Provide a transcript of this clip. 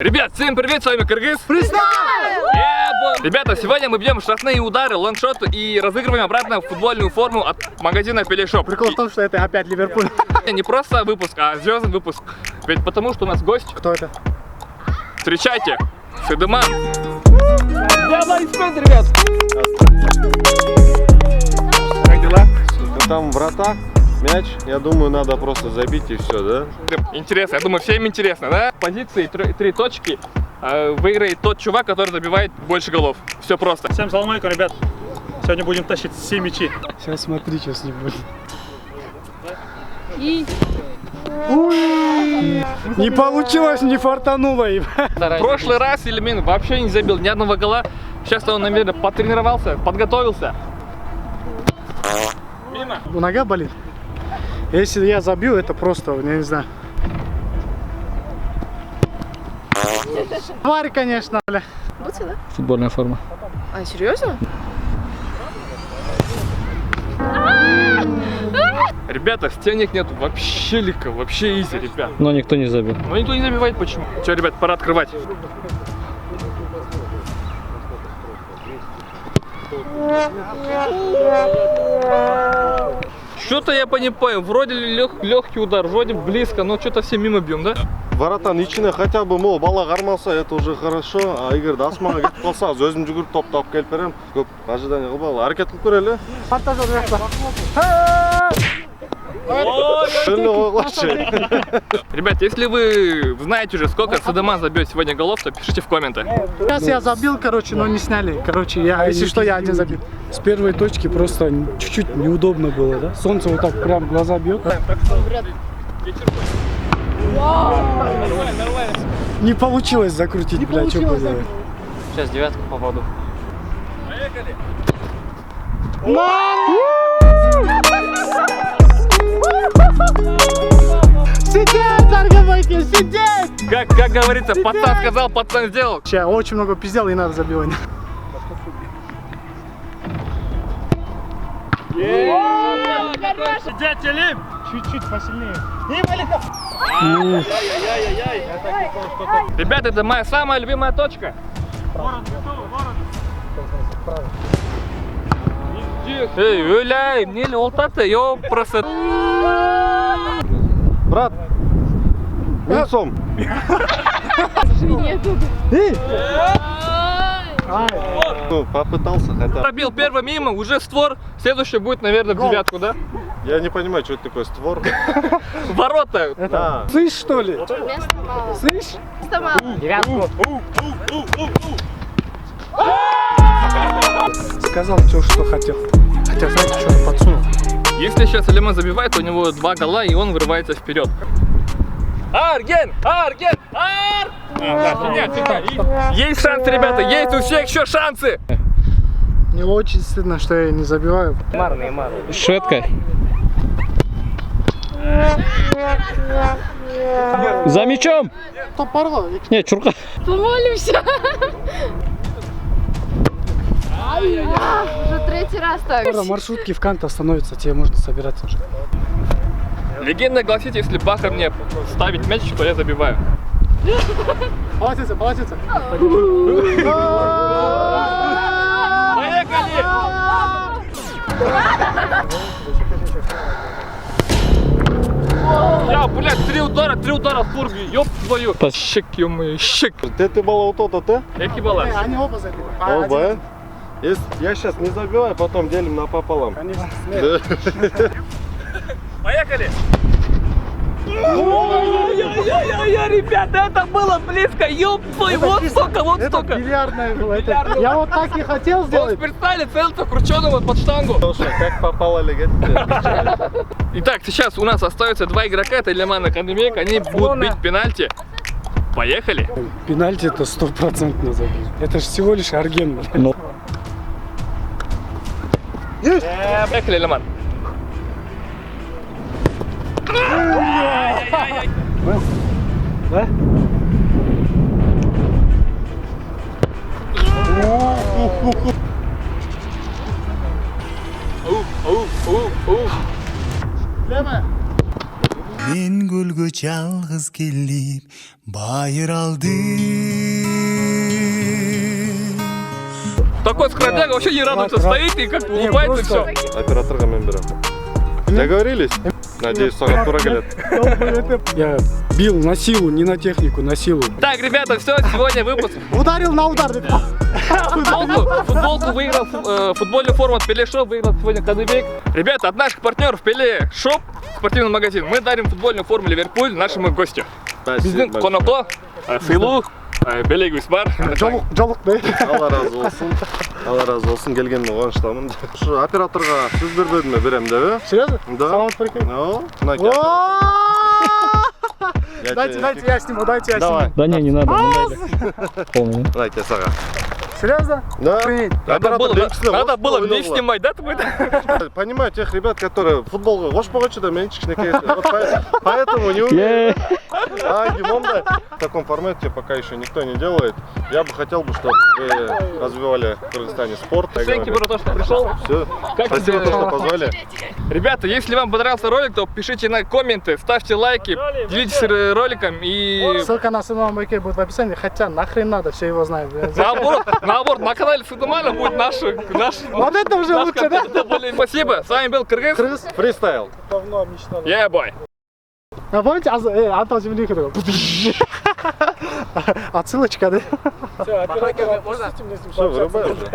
Ребят, всем привет, с вами Кыргыз. Ребята, сегодня мы бьем штрафные удары, лонгшоты и разыгрываем обратно футбольную форму от магазина Пелешоп. Прикол в том, что это опять Ливерпуль. Не просто выпуск, а звездный выпуск. Ведь потому, что у нас гость. Кто это? Встречайте, Сыдыман. Давай спать, ребят. Как дела? Там врата, мяч, я думаю, надо просто забить и все, да? Интересно, я думаю, всем интересно, да? Позиции, три точки. Выиграет тот чувак, который забивает больше голов. Все просто. Всем салам алейкум, ребят. Сегодня будем тащить все мячи. Сейчас смотри, что с ним будет. Не получилось, не фартануло им. В прошлый раз Ильмин вообще не забил ни одного гола. Сейчас он, наверное, потренировался, подготовился. Мимо. Нога болит. Если я забил, это просто, я не знаю. Тварь, конечно, бля. Бутсы, да? Футбольная форма. А, серьезно? Ребята, стенек нет вообще легко, вообще изи, ребят. Но никто не забил. Но никто не забивает, почему? Че, ребят, пора открывать. Что-то я не понял, вроде легкий удар, вроде близко, но что-то все мимо бьем, да? Воротан ичине хотя бы мол бала кармаса, это уже хорошо. А эгер да асманга кетип калса, өзүм жүгүрүп топ тауып келип берем. Көп ожидание кылбагыла, аракет кылып көрөлү. Ребят, если вы знаете уже, сколько Сыдыман забьет сегодня голов, то пишите в комментах. Сейчас я забил, короче, но не сняли. Короче, если что, я один забил. С первой точки просто чуть-чуть неудобно было, да? Солнце вот так прям в глаза бьет. Не получилось закрутить, бля, что было? Сейчас девятку попаду. Поехали! Сидеть, торговайки, сидеть! Как говорится, пацан сказал, пацан сделал. Я очень много пиздел и надо забивать. Сидеть, Лим! Чуть-чуть посильнее. Ребят, это моя самая любимая точка. Эй, öyle, не олтаты, просто. Брат, лицом. Ну, попытался хотя бы. Пробил первый мимо, уже створ. Следующий будет, наверное, в девятку, да? Я не понимаю, что это такое створ. Ворота. Да. Слышь, что ли? Место мало. Слышь? Место мало. Сказал все, что хотел. Хотя, знаете, что он подсунул? Если сейчас Алиман забивает, то у него 2 гола, и он вырывается вперед. Арген! Арген! Есть шансы, ребята, есть у всех еще шансы! Мне очень стыдно, что я не забиваю. Шведка. За мячом! Кто порвал? Нет, чурка. Помолимся. Уже третий раз так. Скоро маршрутки в кант остановятся, тебе можно собираться уже. Легенда гласит, если Бахар мне ставить мяч, то я забиваю. Полотенце, полотенце. Поехали! Я, блядь, три удара в фурге, ёб твою. Щек, ё-моё, щек. Ты бала вот это, Какие баланс? Они оба забили. Оба, а? Если я сейчас не забиваю, потом делим напополам. Конечно. Поехали! Ой-ой-ой, ребята, это было близко, ёб твою, вот столько, вот Это столько. бильярдное было. Я вот так и хотел Вот сделать. представили, целился крученый вот под штангу. Слушай, как попало легет? Итак, сейчас у нас остается 2 игрока, это Ильман и Кандемек, они будут бить пенальти. Поехали! Пенальти это 100% забил. Это же всего лишь Арген. Поехали, Ильман. Да? Левая. Мен гүлгө жалғыз келіп байыр алды. Такой скродяга вообще не радуется, стоит и как улыбается и все. Операторға мен берем. Договорились? Надеюсь, саған тура келеді. Я бил на силу, не на технику, на силу. Так, ребята, все, сегодня выпуск. Ударил на удар. Футболку выиграл, футбольную форму от Пеле Шоп выиграл сегодня Кадыбек. Ребята, от наших партнеров Пеле Шоп, спортивный магазин, мы дарим футбольную форму Ливерпуль нашему гостю. Спасибо большое. Коноко, Сыйлу, Белегус бар. Жолук да. Алла разы болсын. Алла разы болсын, келгеніме қуаныштамын. Шу операторға сөз бербедім бе, берем деп, Серьезно? Да. Саламат прикинь. Ну, мынакей. Дайте, я сниму, дайте я Давай. сниму. Да не надо. Мынакей саған. Серьезно? Да. Охренеть. Надо было мне снимать, да? Понимаю тех ребят, которые футболға қошпағычы да мен кішкенекей. Поэтому не умею. Димон-да. В таком формате пока еще никто не делает. Я бы хотел, чтобы вы развивали в Кыргызстане спорт. Спасибо за то, что пришел. Все. Спасибо, что позвали. Ребята, если вам понравился ролик, то пишите на комменты, ставьте лайки, делитесь роликом и... Ссылка на Сыдаман Байке будет в описании, хотя нахрен надо, все его знают. Наоборот, на канале Сыдамана будет наш Вот это уже лучше, да? Спасибо, с вами был Кыргыз. Фристайл. Давно мечтал. Yeah, boy. А помните, Антон Земляник такой? Отсылочка, да? Все, оператор, отпустите мне с ним Все, вырубай уже.